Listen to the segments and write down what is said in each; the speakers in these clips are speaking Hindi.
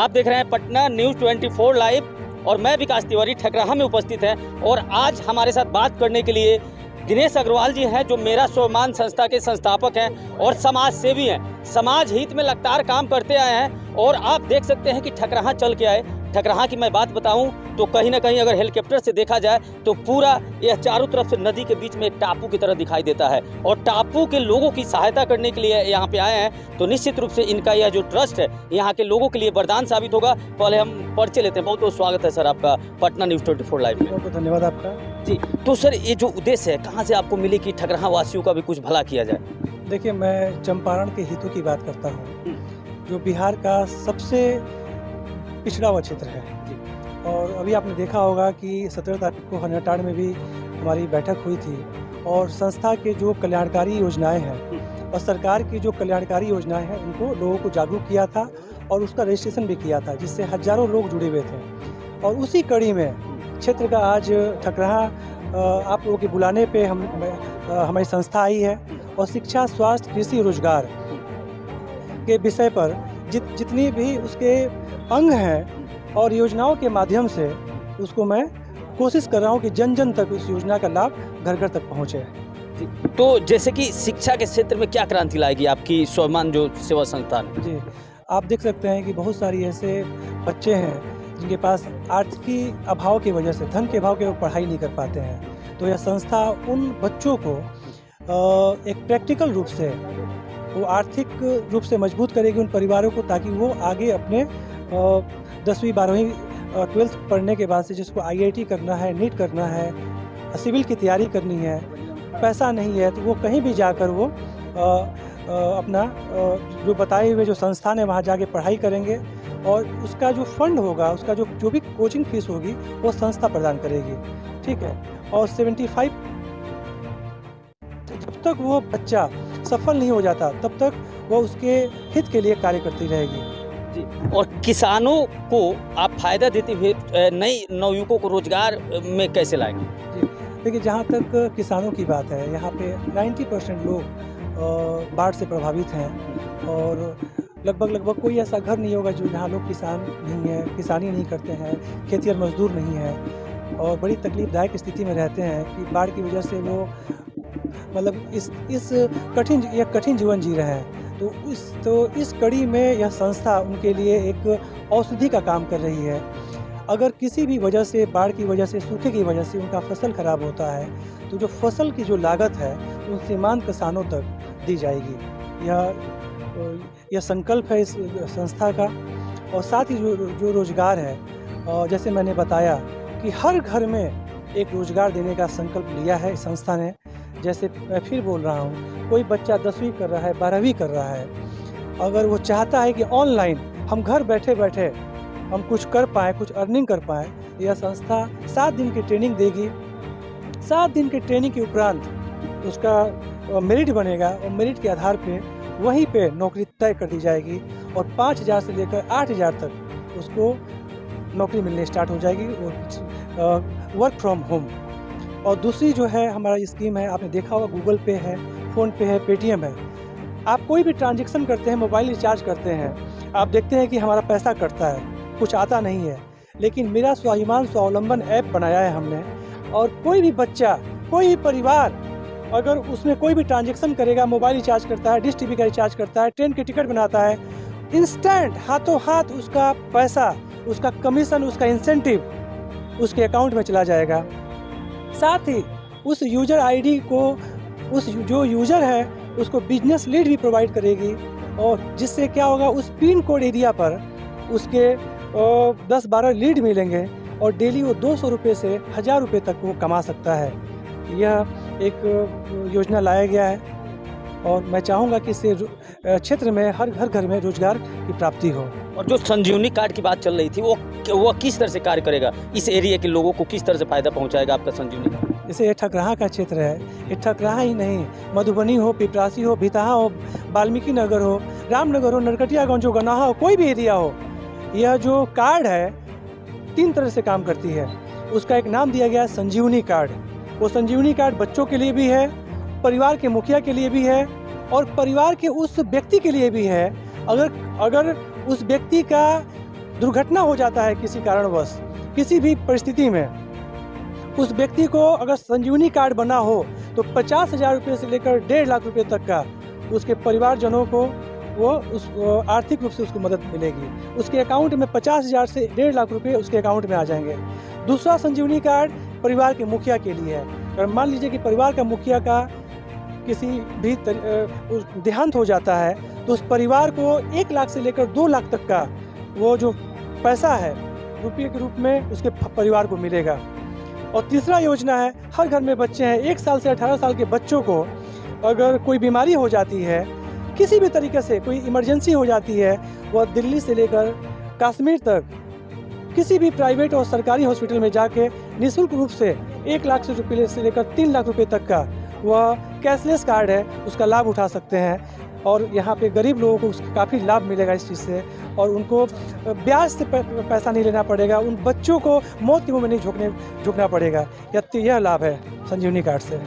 आप देख रहे हैं पटना न्यूज़ 24 लाइव और मैं विकास तिवारी ठकराहा में उपस्थित है। और आज हमारे साथ बात करने के लिए दिनेश अग्रवाल जी हैं, जो मेरा स्वाभिमान संस्था के संस्थापक हैं और समाज सेवी हैं, समाज हित में लगातार काम करते आए हैं। और आप देख सकते हैं कि ठकराहा चल के आए। ठकराहा की मैं बात बताऊं तो कहीं ना कहीं अगर हेलीकॉप्टर से देखा जाए तो पूरा यह चारों तरफ से नदी के बीच में एक टापू की तरह दिखाई देता है और टापू के लोगों की सहायता करने के लिए यहाँ पे आए हैं। तो निश्चित रूप से इनका यह जो ट्रस्ट है यहाँ के लोगों के लिए वरदान साबित होगा। पहले हम परिचय लेते हैं। बहुत बहुत स्वागत है सर आपका पटना न्यूज़ 24 लाइव में। बहुत धन्यवाद आपका जी। तो सर ये जो उद्देश्य है कहाँ से आपको मिली कि ठकराहा वासियों का भी कुछ भला किया जाए? देखिए, मैं चंपारण के हितों की बात करता हूँ, जो बिहार का सबसे पिछड़ा हुआ क्षेत्र है। और अभी आपने देखा होगा कि 17 तारीख को हरियाटाड़ में भी हमारी बैठक हुई थी और संस्था के जो कल्याणकारी योजनाएं हैं और सरकार की जो कल्याणकारी योजनाएं हैं उनको लोगों को जागरूक किया था और उसका रजिस्ट्रेशन भी किया था, जिससे हजारों लोग जुड़े हुए थे। और उसी कड़ी में क्षेत्र का आज ठकराहा आप लोगों के बुलाने पे हमारी संस्था आई है और शिक्षा, स्वास्थ्य, कृषि, रोजगार के विषय पर जितनी भी उसके अंग हैं और योजनाओं के माध्यम से उसको मैं कोशिश कर रहा हूँ कि जन जन तक उस योजना का लाभ घर घर तक पहुँचे। तो जैसे कि शिक्षा के क्षेत्र में क्या क्रांति लाएगी आपकी स्वाभिमान जो सेवा संस्थान? जी, आप देख सकते हैं कि बहुत सारी ऐसे बच्चे हैं जिनके पास आर्थिक अभाव की वजह से, धन के अभाव के वो पढ़ाई नहीं कर पाते हैं। तो यह संस्था उन बच्चों को एक प्रैक्टिकल रूप से, वो आर्थिक रूप से मजबूत करेगी उन परिवारों को, ताकि वो आगे अपने 10वीं 12वीं 12th पढ़ने के बाद से जिसको IIT करना है, नीट करना है, सिविल की तैयारी करनी है, पैसा नहीं है, तो वो कहीं भी जाकर वो अपना जो बताए हुए जो संस्थान है वहाँ जाके पढ़ाई करेंगे और उसका जो फंड होगा, उसका जो भी कोचिंग फीस होगी वो संस्था प्रदान करेगी। ठीक है। और 75 जब तक वो बच्चा सफल नहीं हो जाता तब तक वो उसके हित के लिए कार्य करती रहेगी। जी। और किसानों को आप फायदा देते हुए नई नवयुवकों को रोजगार में कैसे लाएंगे? जी, देखिए, जहाँ तक किसानों की बात है, यहाँ पे 90% लोग बाढ़ से प्रभावित हैं और लगभग कोई ऐसा घर नहीं होगा जो जहाँ लोग किसान नहीं है, किसानी नहीं करते हैं, खेतिहर मजदूर नहीं है और बड़ी तकलीफदायक स्थिति में रहते हैं कि बाढ़ की वजह से वो मतलब इस कठिन जीवन जी रहे हैं। तो इस कड़ी में यह संस्था उनके लिए एक औषधि का काम कर रही है। अगर किसी भी वजह से, बाढ़ की वजह से, सूखे की वजह से उनका फसल खराब होता है तो जो फसल की जो लागत है उन सीमांत किसानों तक दी जाएगी। यह संकल्प है इस संस्था का। और साथ ही जो रोजगार है, और जैसे मैंने बताया कि हर घर में एक रोजगार देने का संकल्प लिया है इस संस्था ने। जैसे मैं फिर बोल रहा हूँ, कोई बच्चा 10वीं कर रहा है, 12वीं कर रहा है, अगर वो चाहता है कि ऑनलाइन हम घर बैठे बैठे हम कुछ कर पाएँ, कुछ अर्निंग कर पाएँ, यह संस्था 7 दिन की ट्रेनिंग देगी। 7 दिन की ट्रेनिंग के उपरांत उसका मेरिट बनेगा और मेरिट के आधार पे वहीं पे नौकरी तय कर दी जाएगी और 5,000 से लेकर 8,000 तक उसको नौकरी मिलने स्टार्ट हो जाएगी और वर्क फ्रॉम होम। और दूसरी जो है हमारा स्कीम है, आपने देखा होगा, गूगल पे है, फ़ोन पे है, पेटीएम है। आप कोई भी ट्रांजैक्शन करते हैं, मोबाइल रिचार्ज करते हैं, आप देखते हैं कि हमारा पैसा कटता है, कुछ आता नहीं है। लेकिन मेरा स्वाभिमान स्वावलंबन ऐप बनाया है हमने, और कोई भी बच्चा, कोई भी परिवार अगर उसमें कोई भी ट्रांजैक्शन करेगा, मोबाइल रिचार्ज करता है, डिश टीवी का रिचार्ज करता है, ट्रेन की टिकट बनाता है, इंस्टेंट हाथों हाथ उसका पैसा, उसका कमीशन, उसका इंसेंटिव उसके अकाउंट में चला जाएगा। साथ ही उस यूजर आईडी को उस जो यूजर है उसको बिजनेस लीड भी प्रोवाइड करेगी और जिससे क्या होगा, उस पिन कोड एरिया पर उसके 10-12 लीड मिलेंगे और डेली वो 200 रुपये से 1000 रुपये तक वो कमा सकता है। यह एक योजना लाया गया है और मैं चाहूँगा कि इससे क्षेत्र में हर घर में रोजगार की प्राप्ति हो। और जो संजीवनी कार्ड की बात चल रही थी वो किस तरह से कार्य करेगा, इस एरिया के लोगों को किस तरह से फायदा पहुंचाएगा आपका संजीवनी कार्ड? जैसे ये ठकराहा का क्षेत्र है, ये ठकराहा ही नहीं, मधुबनी हो, पिपरासी हो, भितहा हो, वाल्मीकि नगर हो, रामनगर हो, नरकटियागंज, जो गनाहा हो, कोई भी एरिया हो, यह जो कार्ड है 3 तरह से काम करती है। उसका एक नाम दिया गया है संजीवनी कार्ड। वो संजीवनी कार्ड बच्चों के लिए भी है, परिवार के मुखिया के लिए भी है और परिवार के उस व्यक्ति के लिए भी है। अगर उस व्यक्ति का दुर्घटना हो जाता है किसी कारणवश, किसी भी परिस्थिति में, उस व्यक्ति को अगर संजीवनी कार्ड बना हो तो 50,000 रुपये से लेकर 1.5 लाख रुपये तक का उसके परिवारजनों को आर्थिक रूप से उसको मदद मिलेगी। उसके अकाउंट में 50,000 से 1.5 लाख रुपये उसके अकाउंट में आ जाएंगे। दूसरा संजीवनी कार्ड परिवार के मुखिया के लिए है। अगर मान लीजिए कि परिवार का मुखिया का किसी भी देहांत हो जाता है तो उस परिवार को 1 लाख से लेकर 2 लाख तक का वो जो पैसा है रुपये के रूप में उसके परिवार को मिलेगा। और तीसरा योजना है, हर घर में बच्चे हैं, 1 साल से 18 साल के बच्चों को अगर कोई बीमारी हो जाती है, किसी भी तरीके से कोई इमरजेंसी हो जाती है, वह दिल्ली से लेकर कश्मीर तक किसी भी प्राइवेट और सरकारी हॉस्पिटल में जाके निःशुल्क रूप से 1 लाख रुपये से लेकर 3 लाख रुपये तक का वह कैशलेस कार्ड है, उसका लाभ उठा सकते हैं। और यहाँ पे गरीब लोगों को उसका काफ़ी लाभ मिलेगा इस चीज़ से, और उनको ब्याज से पैसा नहीं लेना पड़ेगा, उन बच्चों को मौत के मुँह में नहीं झुकना पड़ेगा। यह लाभ है संजीवनी कार्ड से।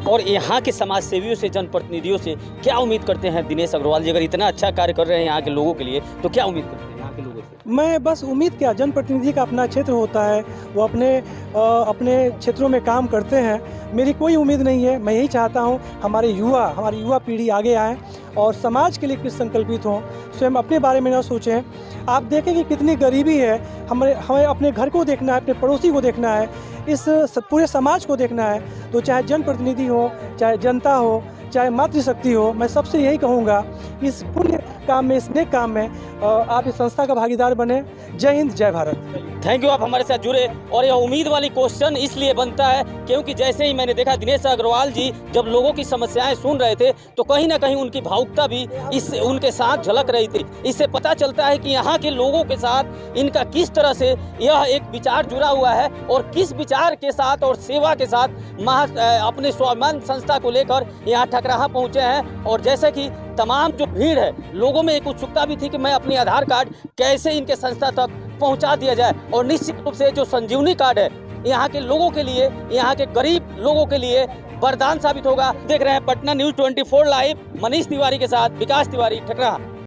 और यहाँ के समाज सेवियों से, जनप्रतिनिधियों से क्या उम्मीद करते हैं दिनेश अग्रवाल जी? अगर इतना अच्छा कार्य कर रहे हैं यहाँ के लोगों के लिए तो क्या उम्मीद करते हैं यहाँ के लोगों से? मैं बस उम्मीद क्या, जनप्रतिनिधि का अपना क्षेत्र होता है, वो अपने क्षेत्रों में काम करते हैं। मेरी कोई उम्मीद नहीं है। मैं यही चाहता हूँ हमारी युवा पीढ़ी आगे आए और समाज के लिए कुछ संकल्पित हों, स्वयं अपने बारे में न सोचें। आप देखें कि कितनी गरीबी है, हमें अपने घर को देखना है, अपने पड़ोसी को देखना है, इस पूरे समाज को देखना है। तो चाहे जनप्रतिनिधि हो, चाहे जनता हो, चाहे मातृशक्ति हो, मैं सबसे यही कहूँगा, इस पुण्य काम में, इस नेक काम में आप इस संस्था का भागीदार बने। जय हिंद, जय भारत। थैंक यू, आप हमारे साथ जुड़े। और यह उम्मीद वाली क्वेश्चन इसलिए बनता है क्योंकि जैसे ही मैंने देखा दिनेश अग्रवाल जी जब लोगों की समस्याएं सुन रहे थे तो कहीं ना कहीं उनकी भावुकता भी उनके साथ झलक रही थी। इससे पता चलता है कि यहाँ के लोगों के साथ इनका किस तरह से यह एक विचार जुड़ा हुआ है और किस विचार के साथ और सेवा के साथ अपने स्वाभिमान संस्था को लेकर यहाँ ठकराहा पहुँचे हैं। और जैसे कि तमाम जो भीड़ है, लोगों में एक उत्सुकता भी थी कि मैं अपनी आधार कार्ड कैसे इनके संस्था तक पहुंचा दिया जाए। और निश्चित रूप से जो संजीवनी कार्ड है यहाँ के लोगों के लिए, यहाँ के गरीब लोगों के लिए वरदान साबित होगा। देख रहे हैं पटना न्यूज़ 24 लाइव, मनीष तिवारी के साथ विकास तिवारी, ठकराहा।